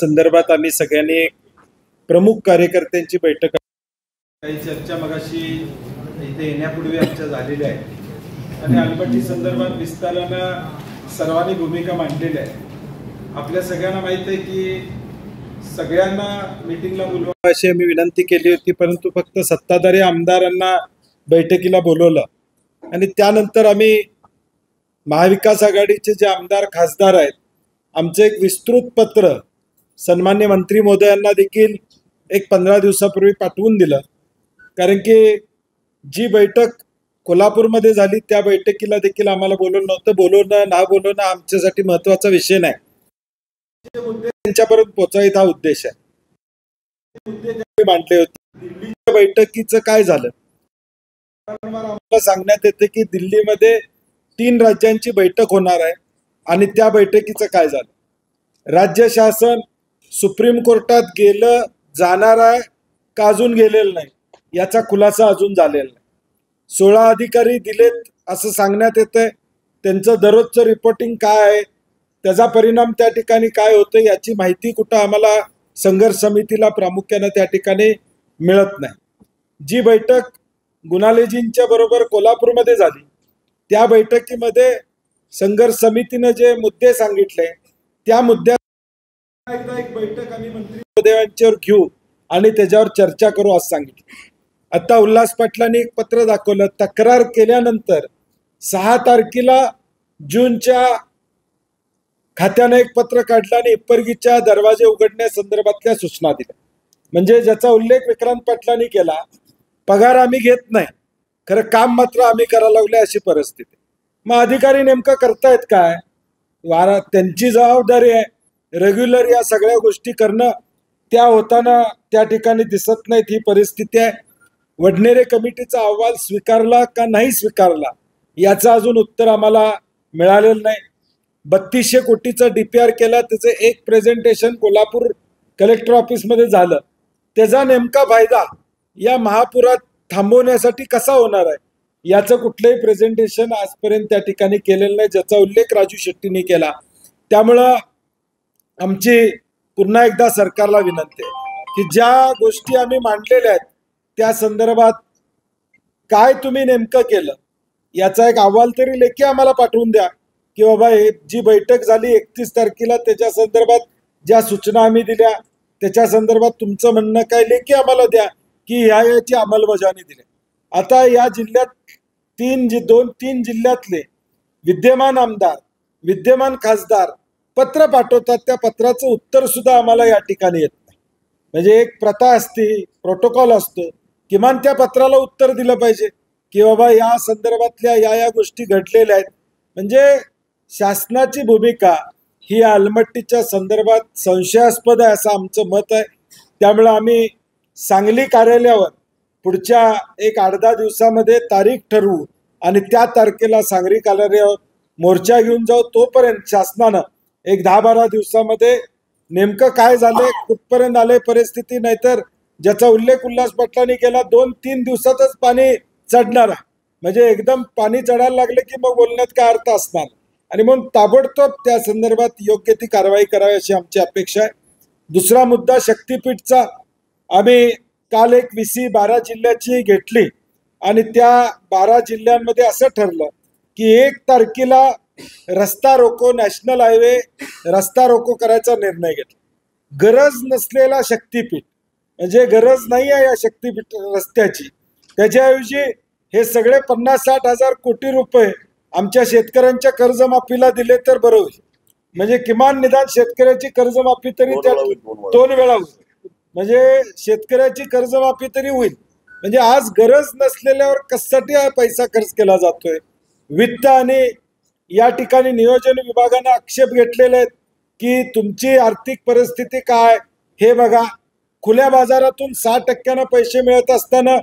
संदर्भात आम्ही सगळ्यांनी एक प्रमुख कार्यकर्त्यांची बैठक काही चर्चा मगाशी इथे येण्यापूर्वी आमच्या झालेल्या आहे आणि अलमट्टी संदर्भात विस्तारानं सर्वांनी भूमिका मांडलेली आहे। आपल्या सगळ्यांना माहिती आहे की सगळ्यांना मीटिंगला बोलवा अशी आम्ही विनंती केली होती, परंतु फक्त सत्ताधारी आमदारांना बैठकीला बोलवलं आणि त्यानंतर आम्ही महाविकास आघाडीचे जे आमदार खासदार आहेत आमचं एक विस्तृत पत्र सन्मान्य मंत्री महोदयांना देखील एक 15 दिवसापूर्वी पाठवून दिलं। कारण की जी बैठक कोल्हापूरमध्ये झाली त्या बैठकीला देखील आम्हाला बोलवलं नव्हतं। बोलवणं ना बोलवणं आमच्यासाठी महत्त्वाचा विषय नाही, मुद्दे त्यांच्यापर्यंत पोहोचायचा हा उद्देश आहे। मुद्दे मांडले होते। दिल्लीच्या बैठकीचं काय झालं आम्हाला सांगण्यात येते की दिल्लीमध्ये 3 राज्यांची बैठक होणार आहे आणि त्या बैठकीचं काय झालं। राज्य शासन सुप्रीम कोर्टात गेलं जाणार आहे का अजून गेलेलं नाही याचा खुलासा अजून झालेला नाही। 16 अधिकारी दिलेत असं सांगण्यात येतंय। त्यांचं दररोजचं रिपोर्टिंग काय आहे, त्याचा परिणाम त्या ठिकाणी काय होतं याची माहिती कुठं आम्हाला संघर्ष समितीला प्रामुख्याने त्या ठिकाणी मिळत नाही। जी बैठक गुणालेजींच्या बरोबर कोल्हापूरमध्ये झाली त्या बैठकीमध्ये संघर्ष समितीने जे मुद्दे सांगितले त्या मुद्द्या एकदा एक बैठक आम्ही मंत्री महोदयांच्यावर घेऊ आणि त्याच्यावर चर्चा करू असं सांगितलं। आता उल्हास पाटलांनी एक पत्र दाखवलं। तक्रार केल्यानंतर 6 तारखेला जूनच्या खात्याने एक पत्र काढलं आणि इप्परगीच्या दरवाजे उघडण्यासंदर्भातल्या सूचना दिल्या। म्हणजे ज्याचा उल्लेख विक्रांत पाटलांनी केला, पगार आम्ही घेत नाही, खरं काम मात्र आम्ही करायला लागले अशी परिस्थिती। मग अधिकारी नेमकं करतायत काय? त्यांची जबाबदारी आहे रेग्युलर या सगळ्या गोष्टी करणं, त्या होताना त्या ठिकाणी दिसत नाहीत ही परिस्थिती आहे। वडनेरे कमिटीचा अहवाल स्वीकारला का नाही स्वीकारला याचं अजून उत्तर आम्हाला मिळालेलं नाही। 3200 कोटीचं DPR केला, त्याचं एक प्रेझेंटेशन कोल्हापूर कलेक्टर ऑफिसमध्ये झालं। त्याचा नेमका फायदा या महापुरात थांबवण्यासाठी कसा होणार आहे याचं कुठलंही प्रेझेंटेशन आजपर्यंत त्या ठिकाणी केलेलं नाही, ज्याचा उल्लेख राजू शेट्टींनी केला। त्यामुळं आमची पुन्हा एकदा सरकारला विनंती आहे की ज्या गोष्टी आम्ही मांडलेल्या आहेत त्या संदर्भात काय तुम्ही नेमकं केलं याचा एक अहवाल तरी लेखी आम्हाला पाठवून द्या की बाबा हे जी बैठक झाली 31 तारखेला त्याच्या संदर्भात ज्या सूचना आम्ही दिल्या त्याच्या संदर्भात तुमचं म्हणणं काय लेखी आम्हाला द्या की याची अंमलबजावणी दिली। आता या जिल्ह्यात 2-3 जिल्ह्यातले विद्यमान आमदार विद्यमान खासदार पत्र पाठवतात, त्या पत्राचं उत्तर सुद्धा आम्हाला या ठिकाणी येत नाही। म्हणजे एक प्रथा असते, प्रोटोकॉल असतो, किमान त्या पत्राला उत्तर दिलं पाहिजे की बाबा या संदर्भातल्या या गोष्टी घडलेल्या आहेत। म्हणजे शासनाची भूमिका ही अलमट्टीच्या संदर्भात संशयास्पद आहे असं आमचं मत आहे। त्यामुळे आम्ही सांगली कार्यालयावर पुढच्या एक 8-10 दिवसामध्ये तारीख ठरवू आणि त्या तारखेला सांगली कार्यालयावर मोर्चा घेऊन जाऊ। तोपर्यंत शासनानं एक 10-12 दिवसामध्ये नेमकं काय झालंय कुठपर्यंत आले परिस्थिती, नाहीतर ज्याचा उल्लेख उल्हास पाटलांनी केला 2-3 दिवसातच पाणी चढणार आहे। म्हणजे एकदम पाणी चढायला लागले की मग बोलण्यात काय अर्थ असणार आणि म्हणून ताबडतोब त्या संदर्भात योग्य ती कारवाई करावी अशी आमची अपेक्षा आहे। दुसरा मुद्दा शक्तीपीठचा, आम्ही काल एक VC 12 जिल्ह्याची घेतली आणि त्या 12 जिल्ह्यांमध्ये असं ठरलं की 1 तारखेला रस्ता रोको, नॅशनल हायवे रस्ता रोको करायचा निर्णय घेतला। गरज नसलेला शक्तीपीठ, म्हणजे गरज नाही आहे या शक्तीपीठ रस्त्याची, त्याच्याऐवजी हे सगळे 50-60 हजार कोटी रुपये आमच्या शेतकऱ्यांच्या कर्जमाफीला दिले तर बरं होईल। म्हणजे किमान निदान शेतकऱ्याची कर्जमाफी तरी त्या 2 वेळा होईल, म्हणजे शेतकऱ्याची कर्जमाफी तरी होईल। म्हणजे आज गरज नसलेल्यावर कशासाठी हा पैसा खर्च केला जातोय। वित्त आणि या ठिकाणी नियोजन विभागाने आक्षेप घेतलेले आहेत की तुमची आर्थिक परिस्थिती काय हे बघा। खुल्या बाजारातून 6% पैसे मिळत असताना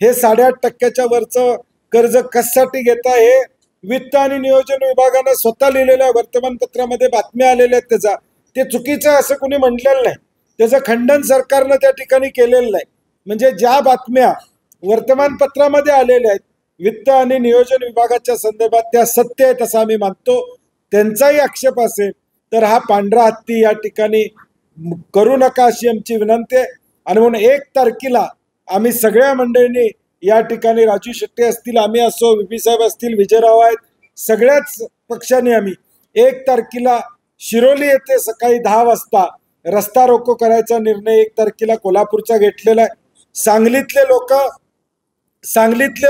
हे 8.5% वरचं कर्ज कशासाठी घेता, हे वित्त आणि नियोजन विभागाने स्वतः लिहिलेल्या वर्तमानपत्रामध्ये बातम्या आलेल्या आहेत। त्याचा ते चुकीचं असं कोणी म्हटलेलं नाही, त्याचं खंडन सरकारनं त्या ठिकाणी केलेलं नाही। म्हणजे ज्या बातम्या वर्तमानपत्रामध्ये आलेल्या आहेत वित्त आणि नियोजन विभागाच्या संदर्भात त्या सत्य आहेत असं आम्ही मानतो। त्यांचाही आक्षेप असेल तर हा पांढरा हत्ती या ठिकाणी करू नका अशी आमची विनंती आहे. आणि म्हणून 1 तारखेला आम्ही सगळ्या मंडळींनी या ठिकाणी, राजू शेट्टी असतील, आम्ही असो, VP साहेब असतील, विजयराव आहेत, सगळ्याच पक्षांनी आम्ही 1 तारखेला शिरोली येथे सकाळी 10 वाजता रस्ता रोको करायचा निर्णय 1 तारखेला कोल्हापूरचा घेतलेला आहे. सांगलीतले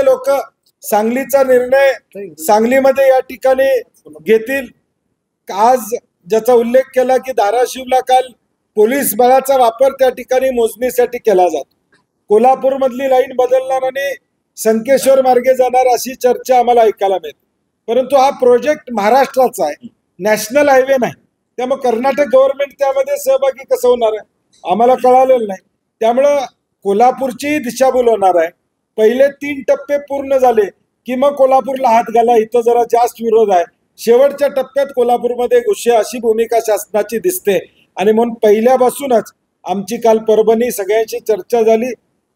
लोक सांगलीचा निर्णय सांगलीमध्ये या ठिकाणी घेतील. आज ज्याचा उल्लेख केला की धाराशिवला काल पोलीस बळाचा वापर त्या ठिकाणी मोजणीसाठी केला जातो. कोल्हापूर मधली लाईन बदलणार आणि संकेश्वर मार्गे जाणार अशी चर्चा आम्हाला ऐकायला मिळते. परंतु हा प्रोजेक्ट महाराष्ट्राचा आहे, नॅशनल हायवे नाही. त्यामुळे कर्नाटक गव्हर्नमेंट त्यामध्ये सहभागी कसं होणार आहे आम्हाला कळालेलं नाही. त्यामुळं कोल्हापूरची दिशाभूल होणार आहे. पहिले 3 टप्पे पूर्ण झाले की मग कोल्हापूरला हात घाला, इथं जरा जास्त विरोध आहे. शेवटच्या टप्प्यात कोल्हापूरमध्ये घुसे अशी भूमिका शासनाची दिसते. आणि म्हणून पहिल्यापासूनच आमची काल परभणी सगळ्यांची चर्चा झाली.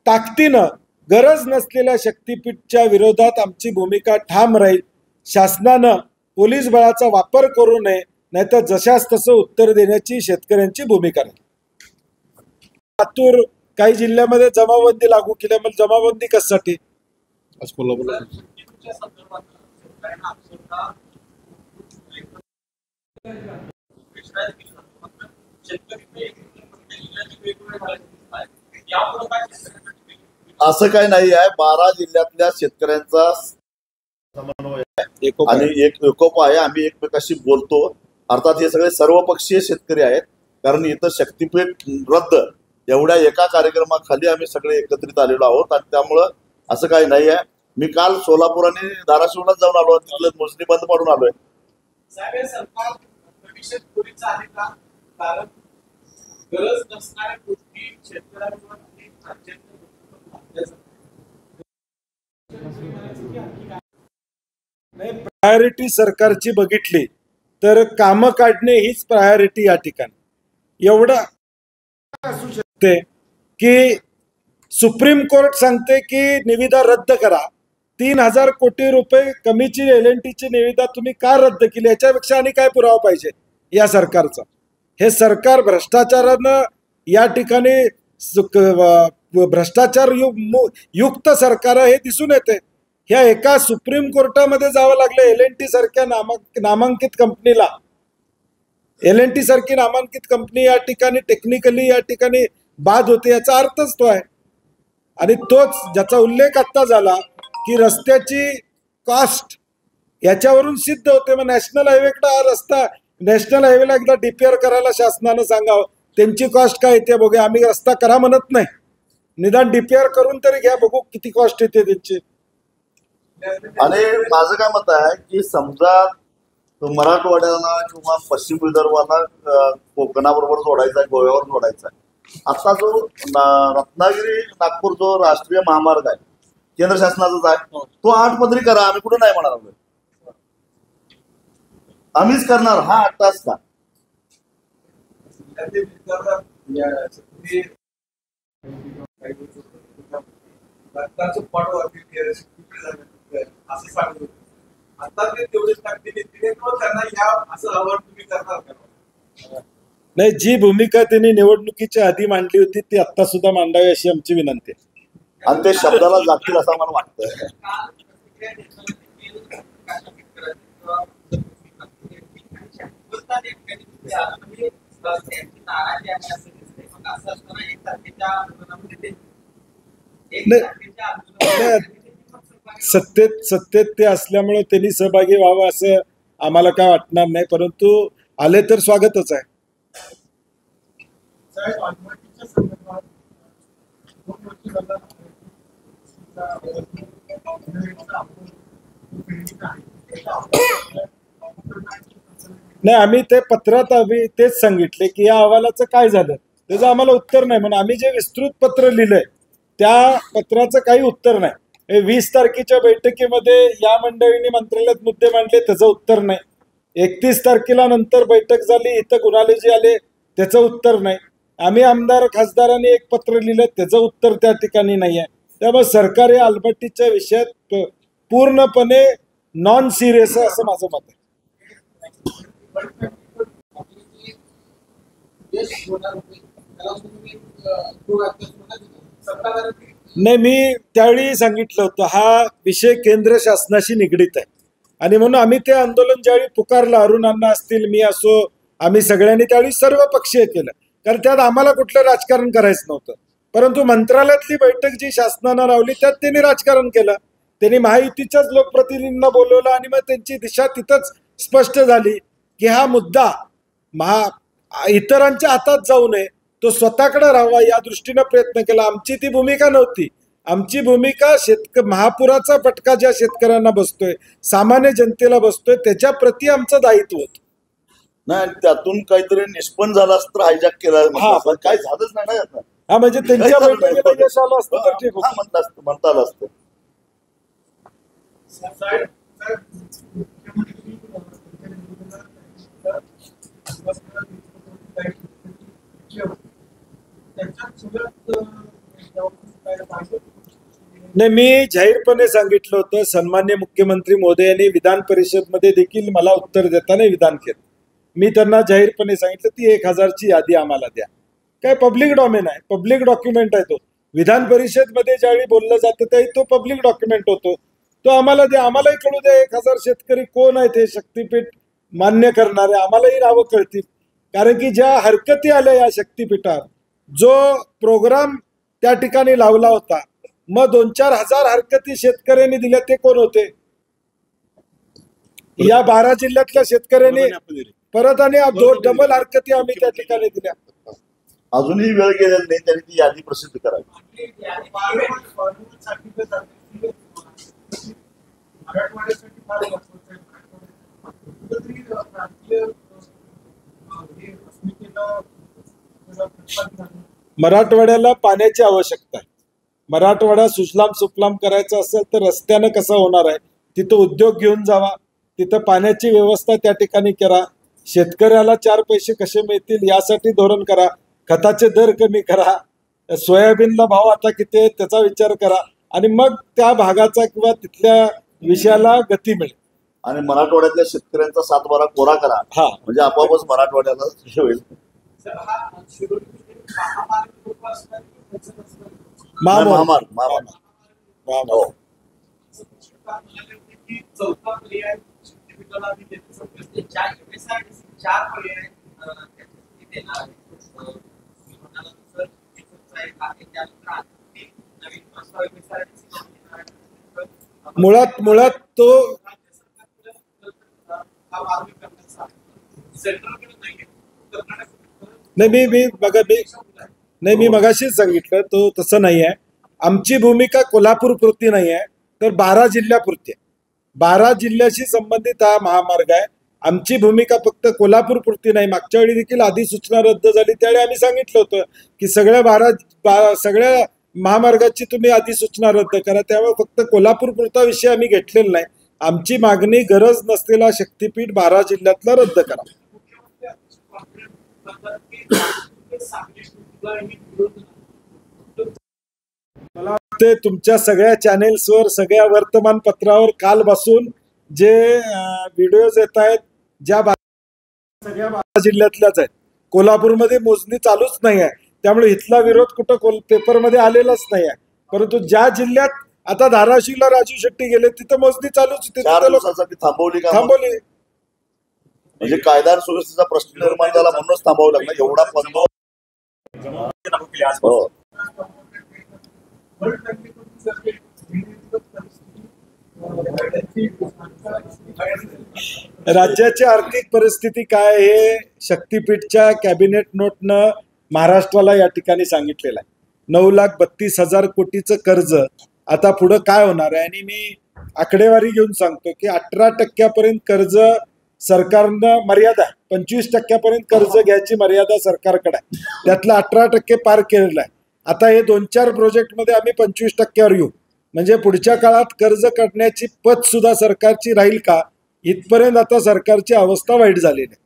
ताकदीनं गरज नसलेल्या शक्तीपीठच्या विरोधात आमची भूमिका ठाम राहील. शासनानं पोलीस बळाचा वापर करू नये, नाहीतर जशास तसं उत्तर देण्याची शेतकऱ्यांची भूमिका राहील. लातूर काही जिल्ह्यामध्ये जमावबंदी लागू केल्यामुळे जमावबंदी कशासाठी? असं काही नाही आहे. 12 जिल्ह्यातल्या शेतकऱ्यांचा समन्वय आहे आणि एक एकोप आहे. आम्ही एकमेकाशी बोलतो. अर्थात हे सगळे सर्वपक्षीय शेतकरी आहेत, कारण इथं शक्तीपीठ रद्द एवढ्या एका कार्यक्रमाखाली आम्ही सगळे एकत्रित आलेलो आहोत. आणि त्यामुळं असं काही नाही आहे. मी काल सोलापूर आणि धाराशिवला जाऊन आलो, तिथलं मोजणी बंद पाडून आलोय. प्रायोरिटी सरकारची बघितली तर कामं काढणे हीच प्रायोरिटी या ठिकाणी. एवढं असू शकते की सुप्रीम कोर्ट सांगते की निविदा रद्द करा. 3000 कोटी रुपये कमीची LNTची निविदा तुम्ही का रद्द केली? याच्यापेक्षा आणि काय पुरावा पाहिजे या सरकारचा? हे सरकार भ्रष्टाचारानं या ठिकाणी भ्रष्टाचार युक्त सरकार हे दिसून येते. ह्या एका सुप्रीम कोर्टामध्ये जावं लागलं LNT सारख्या नामांकित कंपनीला. LNT सारखी नामांकित कंपनी या ठिकाणी टेक्निकली या ठिकाणी बाद होते, याचा अर्थच तो आहे. आणि तोच ज्याचा उल्लेख आता झाला की रस्त्याची कॉस्ट याच्यावरून सिद्ध होते. मग नॅशनल हायवेकडे हा रस्ता, नॅशनल हायवेला एकदा DPR करायला शासनानं सांगावं. त्यांची कॉस्ट काय येते बघूया. आम्ही रस्ता करा म्हणत नाही, निदान DPR करून तरी घ्या, बघू किती कॉस्ट येते त्यांची. आणि माझं काय मत आहे की समजा मराठवाड्याला किंवा पश्चिम विदर्भाला कोकणाबरोबर जोडायचा आहे, गोव्यावर जोडायचा आहे. आता जो रत्नागिरी नागपूर जो राष्ट्रीय महामार्ग आहे केंद्र शासनाचाच आहे, तो 8 पदरी करा. आम्ही कुठे नाही म्हणालो, आम्हीच करणार. हा 8 तास का? नाही, जी भूमिका त्यांनी निवडणुकीच्या आधी मांडली होती ती आता सुद्धा मांडावी अशी आमची विनंती आहे. आणि ते शब्दाला जातील असं मला वाटतं. सत्तेत ते असल्यामुळे त्यांनी सहभागी व्हावं असं आम्हाला काय वाटणार नाही, परंतु आले तर स्वागतच आहे. नाही, आम्ही ते पत्रात आम्ही तेच सांगितले की या अहवालाचं काय झालं त्याचं आम्हाला उत्तर नाही. म्हणून आम्ही जे विस्तृत पत्र लिहिलंय त्या पत्राचं काही उत्तर नाही. 20 तारखेच्या बैठकीमध्ये या मंडळींनी मंत्रालयात मुद्दे मांडले, त्याचं उत्तर नाही. 31 तारखेला नंतर बैठक झाली, इथं गुन्हालेजी आले, त्याचं उत्तर नाही. आम्ही आमदार खासदारांनी एक पत्र लिहिलं, त्याचं उत्तर त्या ठिकाणी नाही आहे. त्यामुळे सरकार या आलमट्टीच्या विषयात पूर्णपणे नॉन सिरियस आहे असं माझं मत आहे. नाही, मी त्यावेळी सांगितलं होतं हा विषय केंद्र शासनाशी निगडीत आहे आणि म्हणून आम्ही ते आंदोलन ज्यावेळी पुकारलं, अरुण अण्णा असतील, मी असो, आम्ही सगळ्यांनी त्यावेळी सर्व पक्षीय केलं, कारण त्यात आम्हाला कुठलं राजकारण करायचं नव्हतं. परंतु मंत्रालयातली बैठक जी शासनानं लावली त्यात त्यांनी राजकारण केलं. त्यांनी महायुतीच्याच लोकप्रतिनिधींना बोलवलं आणि मग त्यांची दिशा तिथंच स्पष्ट झाली की हा मुद्दा इतरांच्या हातात जाऊ नये, तो स्वतःकडे राहावा या दृष्टीनं प्रयत्न केला. आमची ती भूमिका नव्हती. आमची भूमिका महापुराचा फटका ज्या शेतकऱ्यांना बसतोय, सामान्य जनतेला बसतोय, त्याच्या प्रती आमचं दायित्व होतं. नाही, त्यातून काहीतरी निष्पन्न झालं असतं, हायजॅक केलं, काय झालंच नाही ना. हा, म्हणजे त्यांच्या बैठकीला यश आलं असतं तर ठीक होतं. म्हणता आलं असतं. नाही, मी जाहीरपणे सांगितलं होतं, सन्मान्य मुख्यमंत्री महोदयांनी विधान परिषदमध्ये देखील मला उत्तर देताना विधान केलं. मी त्यांना जाहीरपणे सांगितलं ती 1000ची यादी आम्हाला द्या. काय पब्लिक डॉमेन आहे, पब्लिक डॉक्युमेंट आहे तो. विधान परिषदमध्ये ज्यावेळी बोललं जातं त्यावेळी तो पब्लिक डॉक्युमेंट होतो, तो आम्हाला द्या. आम्हालाही कळू द्या 1000 शेतकरी कोण आहेत हे शक्तीपीठ मान्य करणारे, आम्हालाही नावं कळतील. कारण की ज्या हरकती आल्या या शक्तीपीठावर, जो प्रोग्राम त्या ठिकाणी लावला होता, मग 2-4 हजार हरकती शेतकऱ्यांनी दिल्या, ते कोण होते? या 12 जिल्ह्यातल्या शेतकऱ्यांनी परत आणि डबल हरकती आम्ही त्या ठिकाणी दिल्या. अजूनही वेळ गेलेला नाही, त्यांनी ती यादी प्रसिद्ध करावी. मराठवाड्याला पाण्याची आवश्यकता आहे. मराठवाडा सुजलाम सुफलाम करायचा असेल तर रस्त्यानं कसं होणार आहे? तिथं उद्योग घेऊन जावा, तिथं पाण्याची व्यवस्था त्या ठिकाणी करा, शेतकऱ्याला 4 पैसे कसे मिळतील यासाठी धोरण करा, खताचे दर कमी करा, सोयाबीनला भाव आता किती आहे त्याचा विचार करा आणि मग त्या भागाचा किंवा तिथल्या विषयाला गती मिळेल. आणि मराठवाड्यातल्या शेतकऱ्यांचा 7-12 कोरा करा, हा म्हणजे आपोआपच मराठवाड्याला होईल. मुळात तो मी मगाशीच सांगितलं, तो तसं नाही आहे. आमची भूमिका कोल्हापूर पुरती नाही आहे, तर 12 जिल्ह्यापुरती आहे. 12 जिल्ह्याशी संबंधित हा महामार्ग आहे. आमची भूमिका फक्त कोल्हापूर पुरती नाही. मागच्या वेळी देखील अधिसूचना रद्द झाली त्यावेळी आम्ही सांगितलं होतं की सगळ्या महामार्गाची तुम्ही अधिसूचना रद्द करा. त्यामुळे फक्त कोल्हापूर पुरता विषय आम्ही घेतलेला नाही. आमची मागणी गरज नसलेला शक्तीपीठ 12 जिल्ह्यातला रद्द करा. मला वाटते तुमच्या सगळ्या चॅनेल्सवर, सगळ्या वर्तमानपत्रावर कालपासून जे व्हिडिओज येत आहेत, ज्या सगळ्या 12 जिल्ह्यातल्याच आहेत. कोल्हापूरमध्ये मोजणी चालूच नाही आहे, त्यामुळे इथला विरोध कुठं पेपरमध्ये आलेलाच नाही आहे. परंतु ज्या जिल्ह्यात आता धाराशिवला राजू शेट्टी गेले तिथं मोजणी चालूच होती, 4 दिवसासाठी थांबवली. म्हणजे कायदा सुव्यवस्थेचा प्रश्न निर्माण झाला म्हणूनच थांबावं लागलं. एवढा बंदोबस्त राज्याची आर्थिक परिस्थिती काय हे शक्तीपीठच्या कॅबिनेट नोटनं महाराष्ट्राला या ठिकाणी सांगितलेलं आहे. 9,32,000 कोटीचं कर्ज आता पुढं काय होणार आहे? आणि मी आकडेवारी घेऊन सांगतो की 18% कर्ज सरकारनं मर्यादा, 25% कर्ज घ्यायची मर्यादा सरकारकडे आहे. त्यातलं 18% पार केलेलं आहे. आता हे 2-4 प्रोजेक्टमध्ये आम्ही 25%वर येऊ. म्हणजे पुढच्या काळात कर्ज काढण्याची पत सुद्धा सरकारची राहील का, इथपर्यंत आता सरकारची अवस्था वाईट झालेली आहे.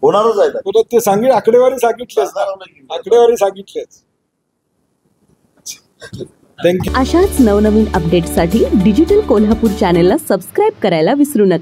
होणारच आहे ना. परत ते आकडेवारी सांगितलेच आकडेवारी सांगितलेच. थँक्यू. अशाच नवनवीन अपडेट्ससाठी डिजिटल कोल्हापूर चॅनेलला सबस्क्राईब करायला विसरू नका.